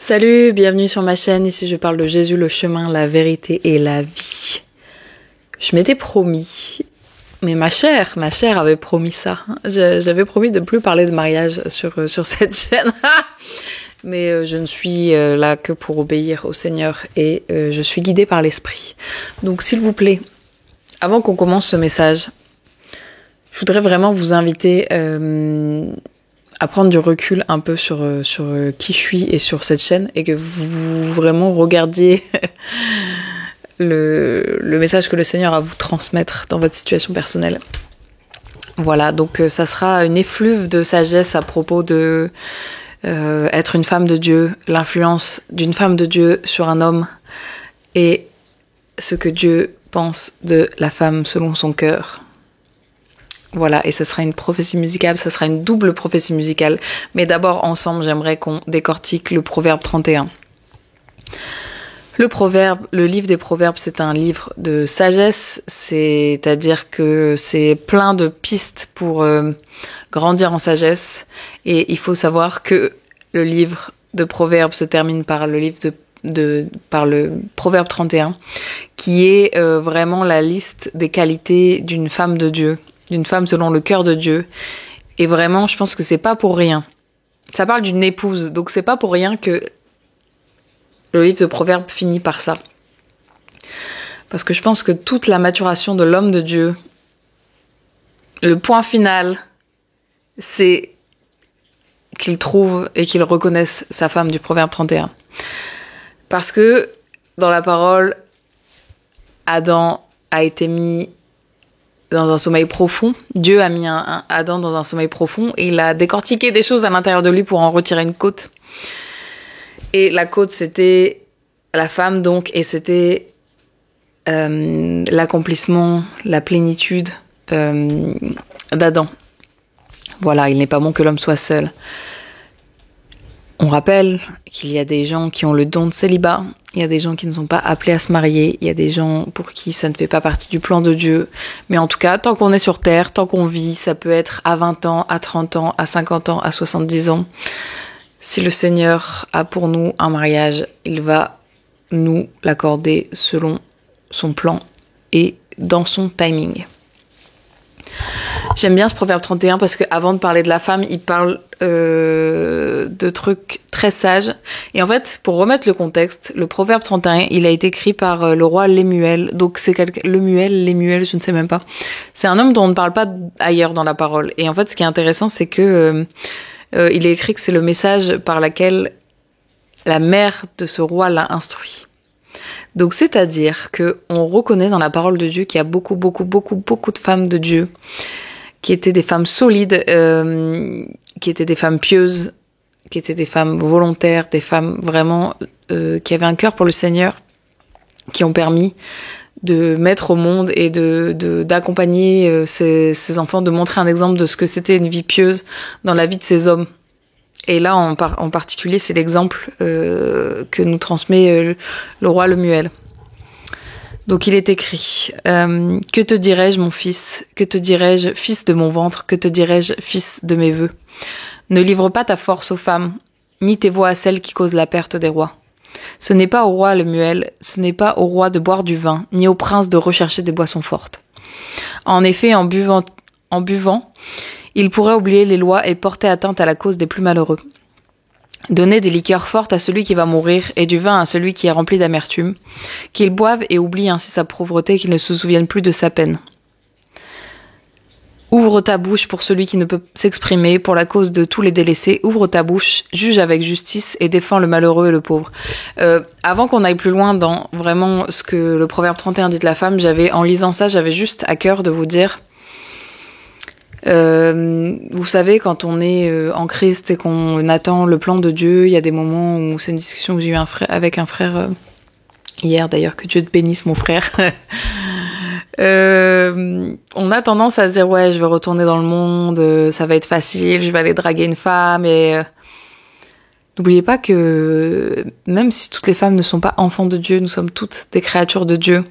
Salut, bienvenue sur ma chaîne. Ici je parle de Jésus, le chemin, la vérité et la vie. Je m'étais promis, mais ma chère avait promis ça. J'avais promis de plus parler de mariage sur cette chaîne. Mais je ne suis là que pour obéir au Seigneur et je suis guidée par l'Esprit. Donc s'il vous plaît, avant qu'on commence ce message, je voudrais vraiment vous inviter à prendre du recul un peu sur qui je suis et sur cette chaîne et que vous vraiment regardiez le message que le Seigneur a à vous transmettre dans votre situation personnelle. Voilà, donc ça sera une effluve de sagesse à propos de être une femme de Dieu, l'influence d'une femme de Dieu sur un homme et ce que Dieu pense de la femme selon son cœur. Voilà, et ce sera une prophétie musicale, ça sera une double prophétie musicale. Mais d'abord, ensemble, j'aimerais qu'on décortique le Proverbe 31. Le livre des Proverbes, c'est un livre de sagesse, c'est-à-dire que c'est plein de pistes pour grandir en sagesse. Et il faut savoir que le livre de Proverbes se termine par par le Proverbe 31, qui est vraiment la liste des qualités d'une femme de Dieu, d'une femme selon le cœur de Dieu. Et vraiment, je pense que c'est pas pour rien. Ça parle d'une épouse, donc c'est pas pour rien que le livre de Proverbes finit par ça. Parce que je pense que toute la maturation de l'homme de Dieu, le point final, c'est qu'il trouve et qu'il reconnaisse sa femme du Proverbe 31. Parce que dans la parole, Adam a été mis dans un sommeil profond. Dieu a mis Adam dans un sommeil profond et il a décortiqué des choses à l'intérieur de lui pour en retirer une côte. Et la côte, c'était la femme, donc, et c'était l'accomplissement, la plénitude d'Adam. Voilà, il n'est pas bon que l'homme soit seul. On rappelle qu'il y a des gens qui ont le don de célibat, il y a des gens qui ne sont pas appelés à se marier, il y a des gens pour qui ça ne fait pas partie du plan de Dieu. Mais en tout cas, tant qu'on est sur terre, tant qu'on vit, ça peut être à 20 ans, à 30 ans, à 50 ans, à 70 ans. Si le Seigneur a pour nous un mariage, il va nous l'accorder selon son plan et dans son timing. J'aime bien ce Proverbe 31 parce qu'avant de parler de la femme, il parle de trucs très sages. Et en fait, pour remettre le contexte, le Proverbe 31, il a été écrit par le roi Lemuel. Donc c'est Lemuel, je ne sais même pas. C'est un homme dont on ne parle pas ailleurs dans la parole. Et en fait, ce qui est intéressant, c'est que il est écrit que c'est le message par lequel la mère de ce roi l'a instruit. Donc c'est-à-dire que on reconnaît dans la parole de Dieu qu'il y a beaucoup de femmes de Dieu qui étaient des femmes solides, qui étaient des femmes pieuses, qui étaient des femmes volontaires, des femmes vraiment qui avaient un cœur pour le Seigneur, qui ont permis de mettre au monde et d'accompagner ces enfants, de montrer un exemple de ce que c'était une vie pieuse dans la vie de ces hommes. Et là, en particulier, c'est l'exemple que nous transmet le roi Lemuel. Donc il est écrit « Que te dirai-je, mon fils? Que te dirai-je, fils de mon ventre? Que te dirai-je, fils de mes vœux? Ne livre pas ta force aux femmes, ni tes voix à celles qui causent la perte des rois. Ce n'est pas au roi Lemuel, ce n'est pas au roi de boire du vin, ni au prince de rechercher des boissons fortes. En effet, en buvant, il pourrait oublier les lois et porter atteinte à la cause des plus malheureux. Donnez des liqueurs fortes à celui qui va mourir et du vin à celui qui est rempli d'amertume, qu'il boive et oublie ainsi sa pauvreté et qu'il ne se souvienne plus de sa peine. Ouvre ta bouche pour celui qui ne peut s'exprimer, pour la cause de tous les délaissés. Ouvre ta bouche, juge avec justice et défends le malheureux et le pauvre. Avant qu'on aille plus loin dans vraiment ce que le Proverbe 31 dit de la femme, en lisant ça, j'avais juste à cœur de vous dire... vous savez, quand on est en Christ et qu'on attend le plan de Dieu, il y a des moments où c'est une discussion que j'ai eue avec un frère hier, d'ailleurs, que Dieu te bénisse, mon frère. On a tendance à se dire ouais, je vais retourner dans le monde, ça va être facile, je vais aller draguer une femme et n'oubliez pas que même si toutes les femmes ne sont pas enfants de Dieu, nous sommes toutes des créatures de Dieu.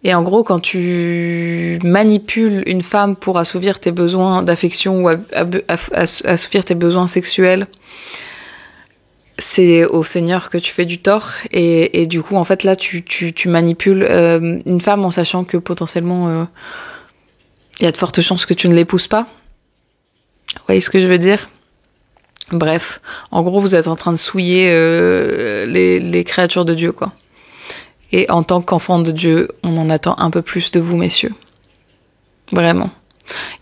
Et en gros, quand tu manipules une femme pour assouvir tes besoins d'affection ou assouvir tes besoins sexuels, c'est au Seigneur que tu fais du tort et du coup en fait là tu manipules une femme en sachant que potentiellement il y a de fortes chances que tu ne l'épouses pas. Vous voyez ce que je veux dire? Bref, en gros vous êtes en train de souiller les créatures de Dieu quoi. Et en tant qu'enfant de Dieu, on en attend un peu plus de vous messieurs. Vraiment.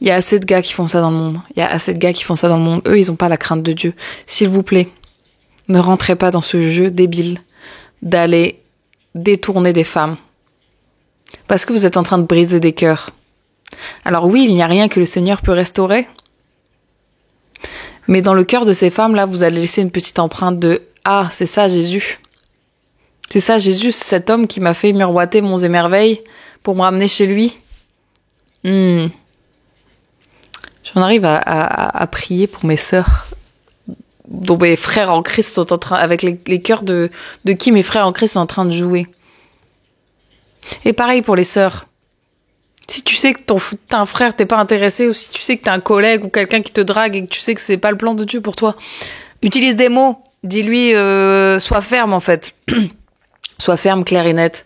Il y a assez de gars qui font ça dans le monde. Eux ils ont pas la crainte de Dieu. S'il vous plaît, ne rentrez pas dans ce jeu débile d'aller détourner des femmes. Parce que vous êtes en train de briser des cœurs. Alors oui, il n'y a rien que le Seigneur peut restaurer. Mais dans le cœur de ces femmes-là, vous allez laisser une petite empreinte de « Ah, c'est ça Jésus. C'est ça Jésus, c'est cet homme qui m'a fait miroiter monts et merveilles pour me ramener chez lui. » J'en arrive à prier pour mes sœurs. Dont mes frères en Christ sont en train, avec les cœurs de qui mes frères en Christ sont en train de jouer. Et pareil pour les sœurs. Si tu sais que t'as un frère, t'es pas intéressé, ou si tu sais que t'as un collègue ou quelqu'un qui te drague et que tu sais que c'est pas le plan de Dieu pour toi, utilise des mots. Dis-lui, sois ferme en fait. Sois ferme, clair et net.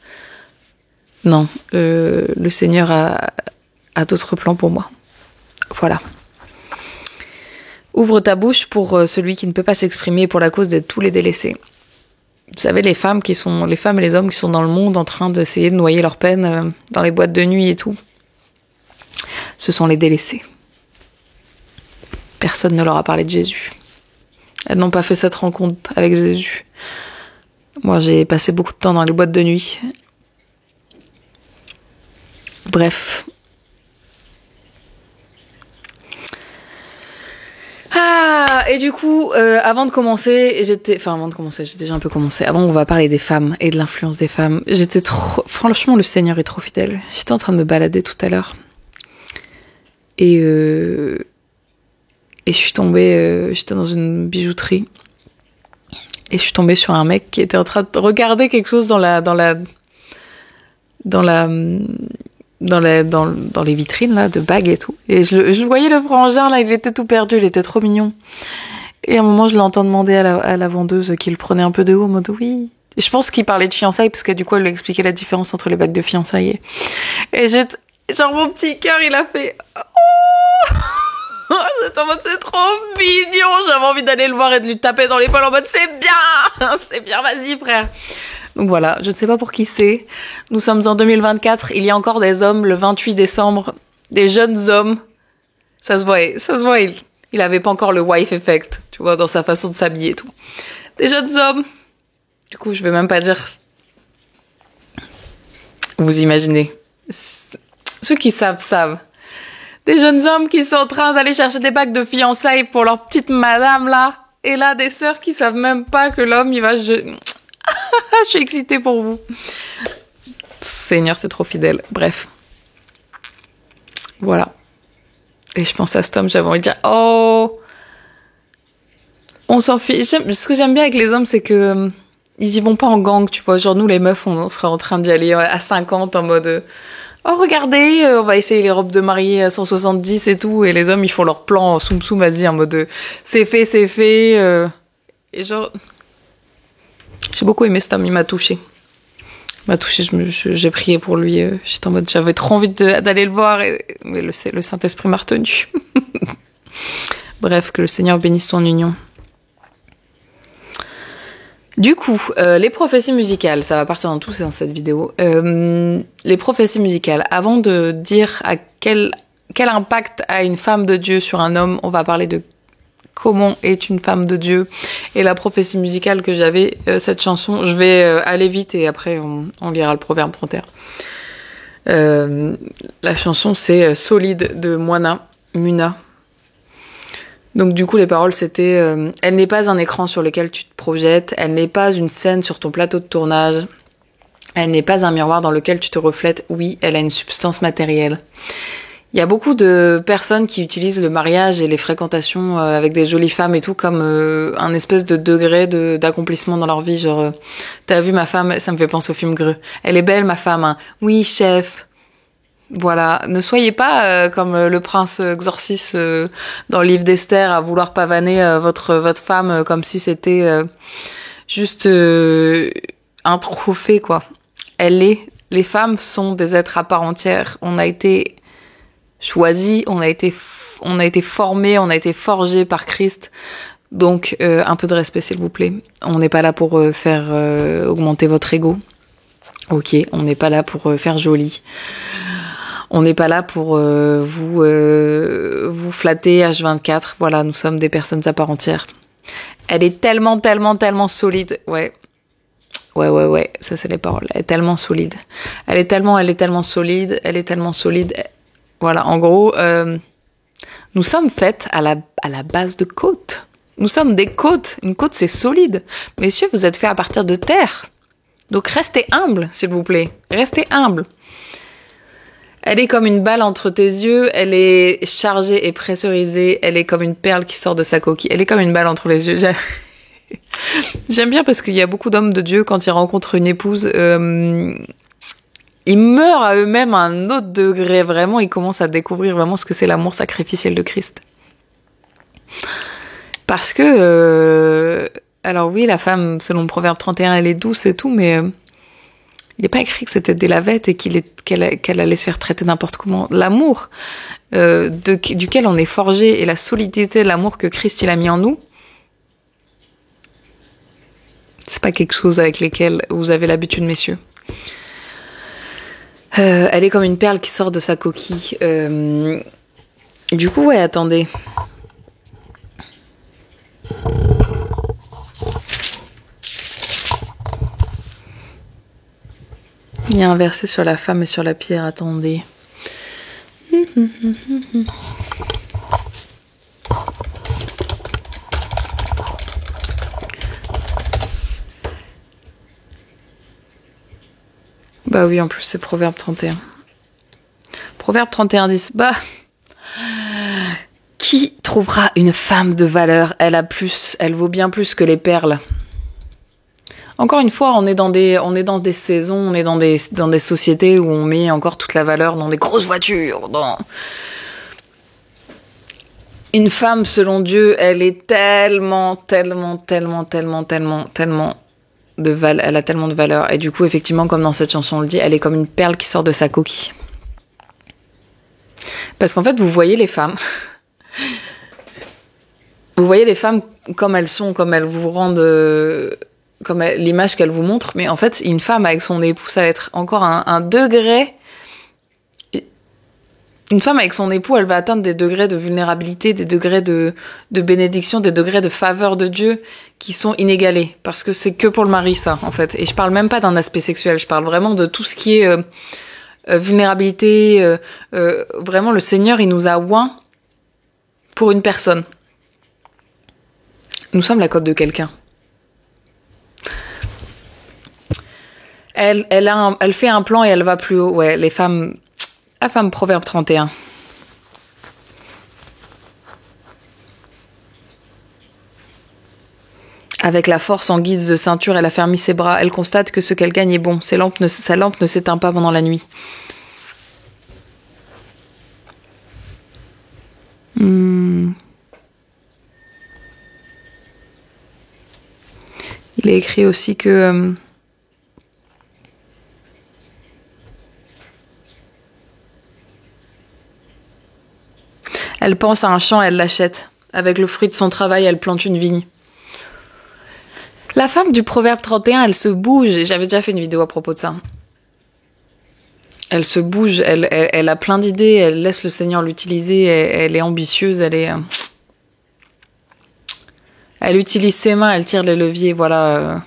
Non, le Seigneur a d'autres plans pour moi. Voilà. Ouvre ta bouche pour celui qui ne peut pas s'exprimer pour la cause de tous les délaissés. Vous savez, les femmes et les hommes qui sont dans le monde en train d'essayer de noyer leur peine dans les boîtes de nuit et tout. Ce sont les délaissés. Personne ne leur a parlé de Jésus. Elles n'ont pas fait cette rencontre avec Jésus. Moi, j'ai passé beaucoup de temps dans les boîtes de nuit. Bref. Ah, et du coup, avant de commencer, j'ai déjà un peu commencé. Avant, on va parler des femmes et de l'influence des femmes. Franchement, le Seigneur est trop fidèle. J'étais en train de me balader tout à l'heure. Et je suis tombée, j'étais dans une bijouterie. Et je suis tombée sur un mec qui était en train de regarder quelque chose dans les vitrines là de bagues et tout, et je voyais le frangin là, il était tout perdu, il était trop mignon, et à un moment je l'entends demander à la vendeuse qui le prenait un peu de haut en mode oui, et je pense qu'il parlait de fiançailles parce que du coup elle lui expliquait la différence entre les bagues de fiançailles et genre mon petit cœur il a fait oh c'est en mode c'est trop mignon, j'avais envie d'aller le voir et de lui taper dans l'épaule en mode c'est bien, vas-y frère. Donc voilà, je ne sais pas pour qui c'est. Nous sommes en 2024, il y a encore des hommes le 28 décembre, des jeunes hommes. Ça se voit, il avait pas encore le wife effect, tu vois, dans sa façon de s'habiller et tout. Des jeunes hommes. Du coup, je vais même pas dire. Vous imaginez. Ceux qui savent. Des jeunes hommes qui sont en train d'aller chercher des bagues de fiançailles pour leur petite madame là. Et là, des sœurs qui savent même pas que l'homme, il va... Je suis excitée pour vous. Seigneur, t'es trop fidèle. Bref. Voilà. Et je pense à cet homme, j'avais envie de dire, oh, on s'en fiche. Ce que j'aime bien avec les hommes, c'est que ils y vont pas en gang, tu vois. Genre nous, les meufs, on serait en train d'y aller à 50 en mode, oh, regardez, on va essayer les robes de mariée à 170 et tout. Et les hommes, ils font leur plan soum vas-y, en mode, c'est fait. Et genre... J'ai beaucoup aimé cet homme, il m'a touchée. J'ai prié pour lui. J'étais en mode, j'avais trop envie d'aller le voir, mais le Saint-Esprit m'a retenu. Bref, que le Seigneur bénisse son union. Du coup, les prophéties musicales, ça va partir dans tout dans cette vidéo. Les prophéties musicales, avant de dire à quel impact a une femme de Dieu sur un homme, on va parler de comment est une femme de Dieu et la prophétie musicale que j'avais, cette chanson. Je vais aller vite et après on lira le proverbe 31. La chanson c'est Solide de Muna. Donc du coup les paroles c'était elle n'est pas un écran sur lequel tu te projettes, elle n'est pas une scène sur ton plateau de tournage, elle n'est pas un miroir dans lequel tu te reflètes, oui elle a une substance matérielle. Il y a beaucoup de personnes qui utilisent le mariage et les fréquentations avec des jolies femmes et tout comme un espèce de degré d'accomplissement dans leur vie. Genre, t'as vu ma femme, ça me fait penser au film Greux. Elle est belle ma femme, hein. Oui chef. Voilà, ne soyez pas comme le prince Xorcis dans le livre d'Esther à vouloir pavaner votre femme comme si c'était juste un trophée quoi. Les femmes sont des êtres à part entière. On a été choisis, on a été formés, on a été forgés par Christ. Donc un peu de respect s'il vous plaît. On n'est pas là pour faire augmenter votre ego. Ok, on n'est pas là pour faire joli. On n'est pas là pour vous flatter H24. Voilà, nous sommes des personnes à part entière. Elle est tellement, tellement, tellement solide. Ouais. Ça, c'est les paroles. Elle est tellement solide. Elle est tellement solide. Elle est tellement solide. Voilà, en gros, nous sommes faites à la base de côtes. Nous sommes des côtes. Une côte, c'est solide. Messieurs, vous êtes faits à partir de terre. Donc, restez humble, s'il vous plaît. Restez humble. Elle est comme une balle entre tes yeux, elle est chargée et pressurisée, elle est comme une perle qui sort de sa coquille, elle est comme une balle entre les yeux. J'aime bien parce qu'il y a beaucoup d'hommes de Dieu, quand ils rencontrent une épouse, ils meurent à eux-mêmes à un autre degré, vraiment, ils commencent à découvrir vraiment ce que c'est l'amour sacrificiel de Christ. Parce que, alors oui, la femme, selon Proverbe 31, elle est douce et tout, mais... il n'est pas écrit que c'était des lavettes et qu'elle allait se faire traiter n'importe comment. L'amour duquel on est forgé et la solidité de l'amour que Christ il a mis en nous, c'est pas quelque chose avec lequel vous avez l'habitude, messieurs. Elle est comme une perle qui sort de sa coquille. Du coup, ouais, attendez. Il y a un verset sur la femme et sur la pierre, attendez. Bah oui, en plus c'est Proverbe 31. Proverbe 31, 10. Bah, qui trouvera une femme de valeur? Elle vaut bien plus que les perles. Encore une fois, on est dans des saisons, on est dans des sociétés où on met encore toute la valeur dans des grosses voitures, Une femme, selon Dieu, elle est tellement elle a tellement de valeur. Et du coup, effectivement, comme dans cette chanson on le dit, elle est comme une perle qui sort de sa coquille. Parce qu'en fait, vous voyez les femmes comme elles sont, comme elles vous rendent... comme l'image qu'elle vous montre, mais en fait, une femme avec son époux, ça va être encore un degré. Une femme avec son époux, elle va atteindre des degrés de vulnérabilité, des degrés de bénédiction, des degrés de faveur de Dieu qui sont inégalés. Parce que c'est que pour le mari, ça, en fait. Et je parle même pas d'un aspect sexuel, je parle vraiment de tout ce qui est vulnérabilité. Vraiment, le Seigneur, il nous a oint pour une personne. Nous sommes la côte de quelqu'un. Elle fait un plan et elle va plus haut. Ouais, la femme Proverbe 31. Avec la force en guise de ceinture, elle a fermé ses bras. Elle constate que ce qu'elle gagne est bon. Sa lampe ne s'éteint pas pendant la nuit. Il est écrit aussi que... elle pense à un champ, elle l'achète. Avec le fruit de son travail, elle plante une vigne. La femme du Proverbe 31, elle se bouge. J'avais déjà fait une vidéo à propos de ça. Elle se bouge, elle a plein d'idées, elle laisse le Seigneur l'utiliser, elle est ambitieuse, elle utilise ses mains, elle tire les leviers, voilà.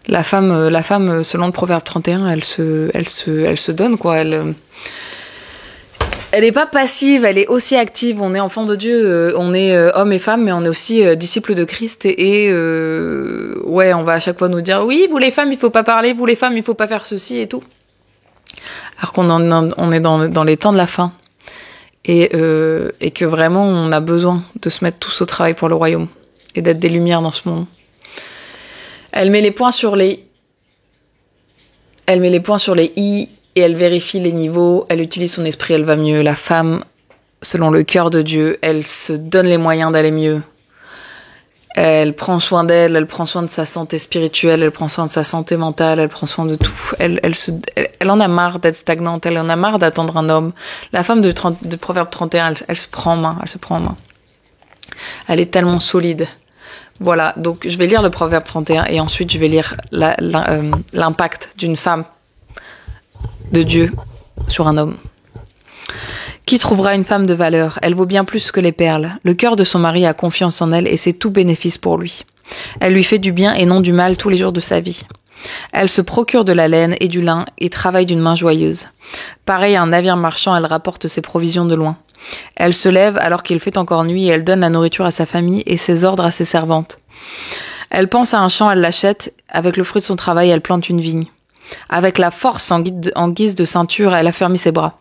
La femme, selon le Proverbe 31, elle se donne, quoi. Elle est pas passive, elle est aussi active. On est enfant de Dieu, on est homme et femme, mais on est aussi disciples de Christ. Ouais, on va à chaque fois nous dire, oui, vous les femmes, il faut pas parler, vous les femmes, il faut pas faire ceci et tout. Alors on est dans les temps de la fin. Et que vraiment, on a besoin de se mettre tous au travail pour le royaume. Et d'être des lumières dans ce monde. Elle met les points sur les i. et elle vérifie les niveaux, elle utilise son esprit, elle va mieux. La femme, selon le cœur de Dieu, elle se donne les moyens d'aller mieux. Elle prend soin d'elle, elle prend soin de sa santé spirituelle, elle prend soin de sa santé mentale, elle prend soin de tout. Elle en a marre d'être stagnante, elle en a marre d'attendre un homme. La femme de Proverbe 31, elle se prend en main, elle se prend en main. Elle est tellement solide. Voilà, donc je vais lire le Proverbe 31 et ensuite je vais lire l'impact d'une femme de Dieu sur un homme. Qui trouvera une femme de valeur? Elle vaut bien plus que les perles. Le cœur de son mari a confiance en elle et c'est tout bénéfice pour lui. Elle lui fait du bien et non du mal tous les jours de sa vie. Elle se procure de la laine et du lin et travaille d'une main joyeuse. Pareil à un navire marchand, elle rapporte ses provisions de loin. Elle se lève alors qu'il fait encore nuit et elle donne la nourriture à sa famille et ses ordres à ses servantes. Elle pense à un champ, elle l'achète. Avec le fruit de son travail, elle plante une vigne. Avec la force en guise de ceinture, elle affermit ses bras.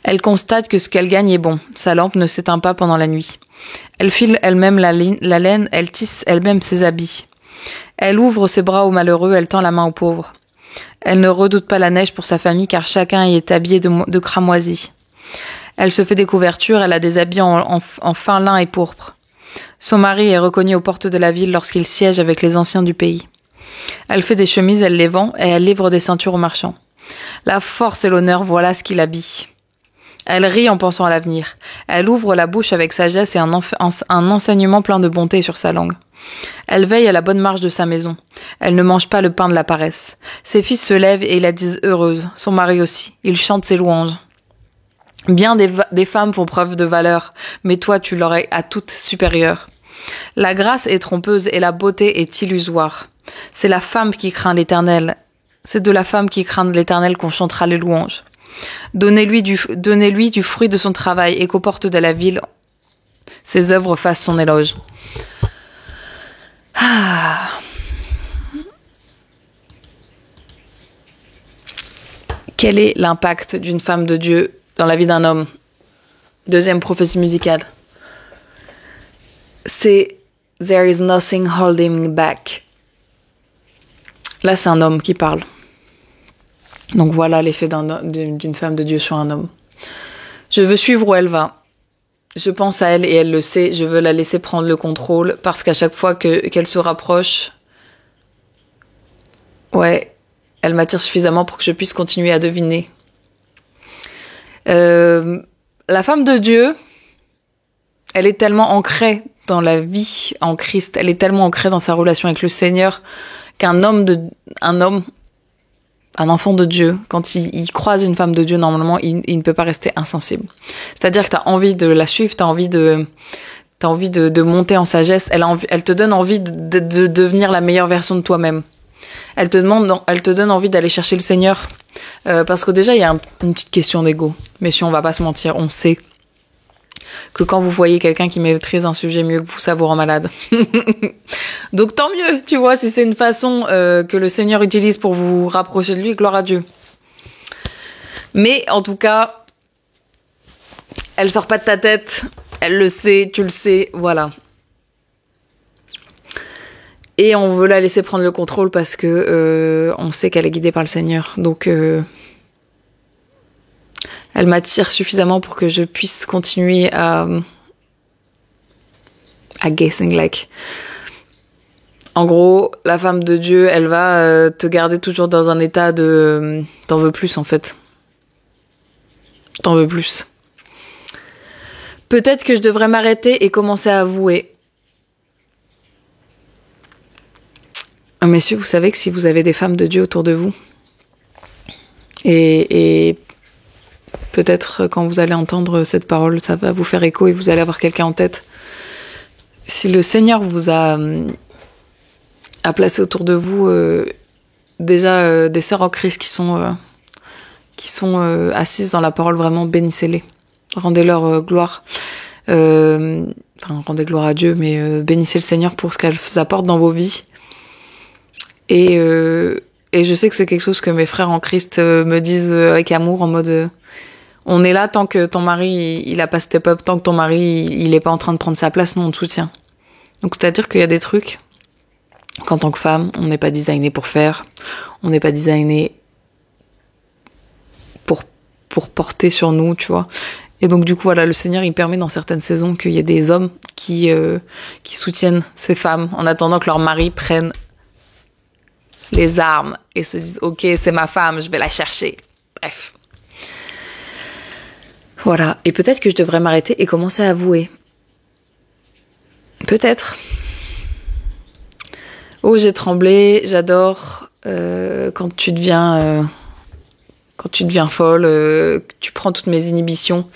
Elle constate que ce qu'elle gagne est bon. Sa lampe ne s'éteint pas pendant la nuit. Elle file elle-même la laine, elle tisse elle-même ses habits. Elle ouvre ses bras aux malheureux, elle tend la main aux pauvres. Elle ne redoute pas la neige pour sa famille car chacun y est habillé de cramoisi. Elle se fait des couvertures, elle a des habits en fin lin et pourpre. Son mari est reconnu aux portes de la ville lorsqu'il siège avec les anciens du pays. Elle fait des chemises, elle les vend et elle livre des ceintures aux marchands. La force et l'honneur, voilà ce qui l'habille. Elle rit en pensant à l'avenir. Elle ouvre la bouche avec sagesse et un enseignement plein de bonté sur sa langue. Elle veille à la bonne marche de sa maison. Elle ne mange pas le pain de la paresse. Ses fils se lèvent et la disent heureuse. Son mari aussi. Il chante ses louanges. Bien des femmes font preuve de valeur, mais toi tu leur es à toutes supérieure. La grâce est trompeuse et la beauté est illusoire. C'est la femme qui craint l'Éternel. C'est de la femme qui craint l'Éternel qu'on chantera les louanges. Donnez-lui du fruit de son travail et qu'aux portes de la ville, ses œuvres fassent son éloge. Ah. Quel est l'impact d'une femme de Dieu dans la vie d'un homme? Deuxième prophétie musicale. C'est There is nothing holding me back. Là, c'est un homme qui parle. Donc voilà l'effet d'une femme de Dieu sur un homme. Je veux suivre où elle va. Je pense à elle et elle le sait. Je veux la laisser prendre le contrôle parce qu'à chaque fois qu'elle se rapproche, elle m'attire suffisamment pour que je puisse continuer à deviner. La femme de Dieu, elle est tellement ancrée dans la vie en Christ, elle est tellement ancrée dans sa relation avec le Seigneur qu'un enfant de Dieu, quand il croise une femme de Dieu, normalement, il ne peut pas rester insensible. C'est-à-dire que t'as envie de la suivre, t'as envie de monter en sagesse, elle te donne envie de devenir la meilleure version de toi-même. Elle te donne envie d'aller chercher le Seigneur, parce que déjà, il y a une petite question d'ego. Mais si on va pas se mentir, on sait que quand vous voyez quelqu'un qui maîtrise un sujet mieux que vous, ça vous rend malade. Donc tant mieux, tu vois, si c'est une façon que le Seigneur utilise pour vous rapprocher de lui, gloire à Dieu. Mais en tout cas, elle sort pas de ta tête, elle le sait, tu le sais, voilà. Et on veut la laisser prendre le contrôle parce que on sait qu'elle est guidée par le Seigneur. Donc elle m'attire suffisamment pour que je puisse continuer à guessing like. En gros, la femme de Dieu, elle va te garder toujours dans un état de t'en veux plus en fait. T'en veux plus. Peut-être que je devrais m'arrêter et commencer à avouer. Messieurs, vous savez que si vous avez des femmes de Dieu autour de vous, et peut-être quand vous allez entendre cette parole, ça va vous faire écho et vous allez avoir quelqu'un en tête. Si le Seigneur vous a placé autour de vous déjà des sœurs en Christ qui sont assises dans la parole, vraiment bénissez-les. Rendez-leur gloire. Rendez gloire à Dieu, mais bénissez le Seigneur pour ce qu'elles apportent dans vos vies. Et je sais que c'est quelque chose que mes frères en Christ me disent avec amour, en mode on est là tant que ton mari il a pas step up, tant que ton mari il est pas en train de prendre sa place, nous on te soutient. Donc c'est-à-dire qu'il y a des trucs qu'en tant que femme, on n'est pas designé pour faire, on n'est pas designé pour porter sur nous, tu vois. Et donc du coup voilà, le Seigneur il permet dans certaines saisons qu'il y ait des hommes qui soutiennent ces femmes en attendant que leur mari prenne les armes et se disent ok, c'est ma femme, je vais la chercher. Bref. Voilà, et peut-être que je devrais m'arrêter et commencer à avouer. Peut-être. Oh, j'ai tremblé, j'adore quand tu deviens folle, que tu prends toutes mes inhibitions.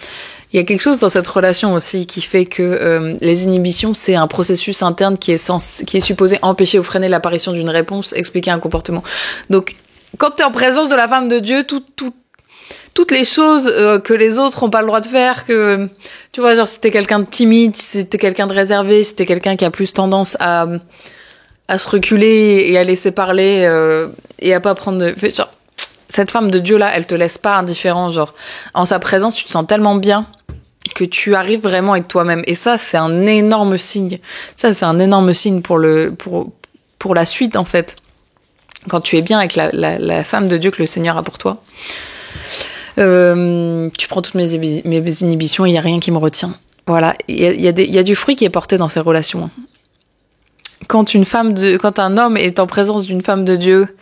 Il y a quelque chose dans cette relation aussi qui fait que les inhibitions, c'est un processus interne qui est supposé empêcher ou freiner l'apparition d'une réponse, expliquer un comportement. Donc, quand tu es en présence de la femme de Dieu, toutes les choses que les autres ont pas le droit de faire, que tu vois, genre si t'es quelqu'un de timide, si t'es quelqu'un de réservé, si t'es quelqu'un qui a plus tendance à se reculer et à laisser parler et à pas prendre genre, cette femme de Dieu là, elle te laisse pas indifférent, genre en sa présence tu te sens tellement bien que tu arrives vraiment à être toi-même, et ça c'est un énorme signe. Ça c'est un énorme signe pour la suite en fait, quand tu es bien avec la femme de Dieu que le Seigneur a pour toi. Tu prends toutes mes inhibitions, il y a rien qui me retient. Voilà, il y a du fruit qui est porté dans ces relations. Quand un homme est en présence d'une femme de Dieu,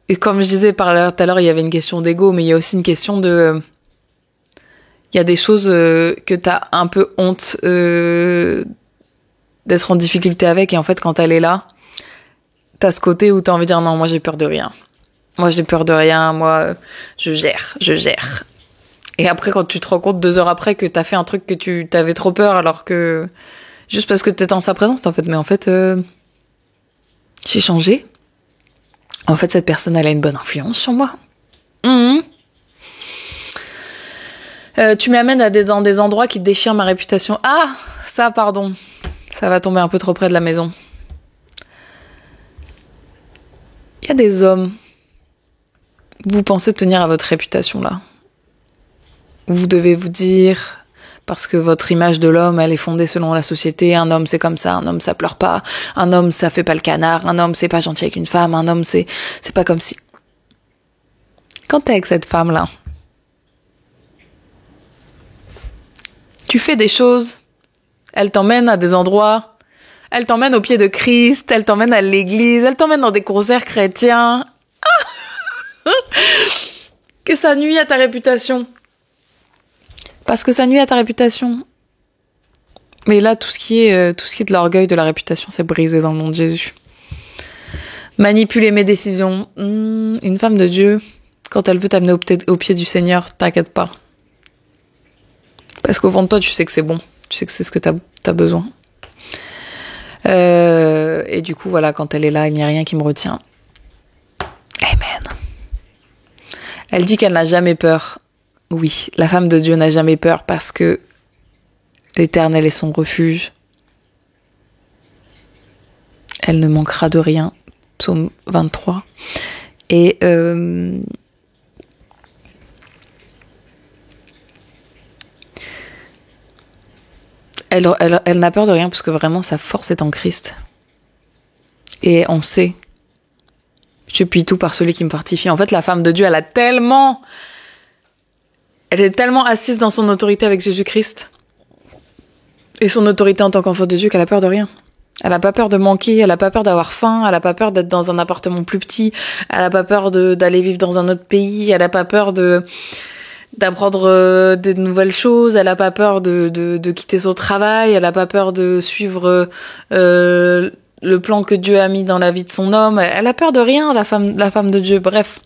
et comme je disais tout à l'heure, il y avait une question d'ego, mais il y a aussi une question de il y a des choses que t'as un peu honte d'être en difficulté avec, et en fait quand elle est là, t'as ce côté où t'as envie de dire non, moi j'ai peur de rien. Moi, j'ai peur de rien. Moi, je gère. Et après, quand tu te rends compte 2 heures après que t'as fait un truc que tu t'avais trop peur, alors que juste parce que t'étais en sa présence, en fait. Mais en fait, j'ai changé. En fait, cette personne, elle a une bonne influence sur moi. Tu m'amènes dans des endroits qui déchirent ma réputation. Ah, ça, pardon. Ça va tomber un peu trop près de la maison. Il y a des hommes. Vous pensez tenir à votre réputation là. Vous devez vous dire, parce que votre image de l'homme, elle est fondée selon la société, un homme c'est comme ça, un homme ça pleure pas, un homme ça fait pas le canard, un homme c'est pas gentil avec une femme, un homme c'est pas comme si. Quand t'es avec cette femme là, tu fais des choses, elle t'emmène à des endroits, elle t'emmène au pied de Christ, elle t'emmène à l'église, elle t'emmène dans des concerts chrétiens. Que ça nuit à ta réputation. Parce que ça nuit à ta réputation. Mais là, tout ce qui est de l'orgueil de la réputation, c'est brisé dans le nom de Jésus. Manipuler mes décisions. Une femme de Dieu, quand elle veut t'amener au pied du Seigneur, t'inquiète pas. Parce qu'au fond de toi, tu sais que c'est bon. Tu sais que c'est ce que t'as besoin. Et du coup, voilà, quand elle est là, il n'y a rien qui me retient. Amen. Elle dit qu'elle n'a jamais peur. Oui, la femme de Dieu n'a jamais peur parce que l'Éternel est son refuge. Elle ne manquera de rien. Psaume 23. Et elle n'a peur de rien parce que vraiment sa force est en Christ. Et on sait. Je puis tout par celui qui me fortifie. En fait, la femme de Dieu, elle est tellement assise dans son autorité avec Jésus-Christ et son autorité en tant qu'enfant de Dieu qu'elle a peur de rien. Elle a pas peur de manquer, elle a pas peur d'avoir faim, elle a pas peur d'être dans un appartement plus petit, elle a pas peur d'aller vivre dans un autre pays, elle a pas peur d'apprendre des nouvelles choses, elle a pas peur de quitter son travail, elle a pas peur de suivre le plan que Dieu a mis dans la vie de son homme. Elle a peur de rien, la femme de Dieu. Bref.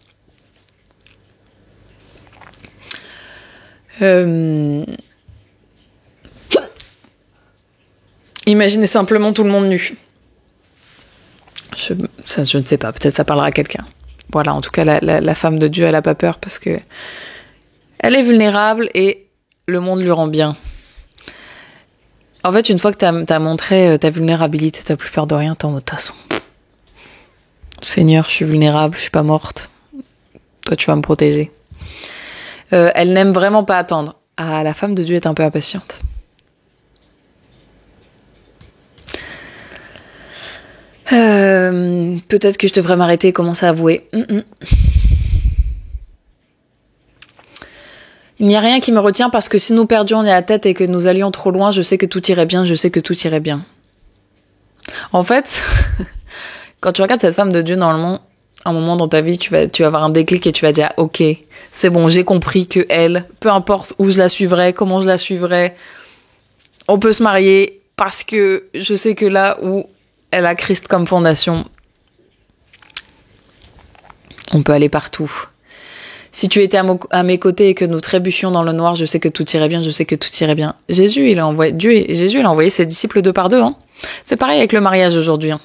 Imaginez simplement tout le monde nu. Je ne sais pas, peut-être ça parlera à quelqu'un. Voilà, en tout cas, la femme de Dieu, elle a pas peur parce que elle est vulnérable et le monde lui rend bien. En fait, une fois que t'as montré ta vulnérabilité, t'as plus peur de rien, t'es en mode, de toute façon. Seigneur, je suis vulnérable, je suis pas morte. Toi, tu vas me protéger. Elle n'aime vraiment pas attendre. Ah, la femme de Dieu est un peu impatiente. Peut-être que je devrais m'arrêter et commencer à avouer. Il n'y a rien qui me retient parce que si nous perdions la tête et que nous allions trop loin, je sais que tout irait bien, je sais que tout irait bien. En fait, quand tu regardes cette femme de Dieu, normalement, un moment dans ta vie, tu vas avoir un déclic et tu vas dire, ok, c'est bon, j'ai compris que elle, peu importe où je la suivrai, comment je la suivrai, on peut se marier parce que je sais que là où elle a Christ comme fondation, on peut aller partout. Si tu étais à mes côtés et que nous trébuchions dans le noir, je sais que tout irait bien, je sais que tout irait bien. Jésus, il a envoyé ses disciples 2 par 2, hein. C'est pareil avec le mariage aujourd'hui, hein.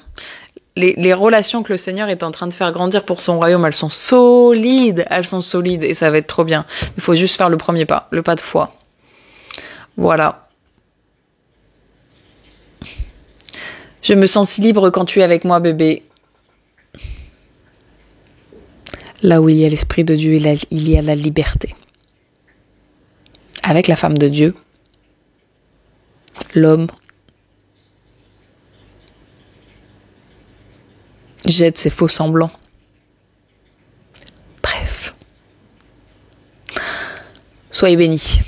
Les relations que le Seigneur est en train de faire grandir pour son royaume, elles sont solides, et ça va être trop bien. Il faut juste faire le premier pas, le pas de foi. Voilà. Je me sens si libre quand tu es avec moi, bébé. Là où il y a l'Esprit de Dieu, il y a la liberté. Avec la femme de Dieu, l'homme jette ses faux semblants. Bref. Soyez bénis.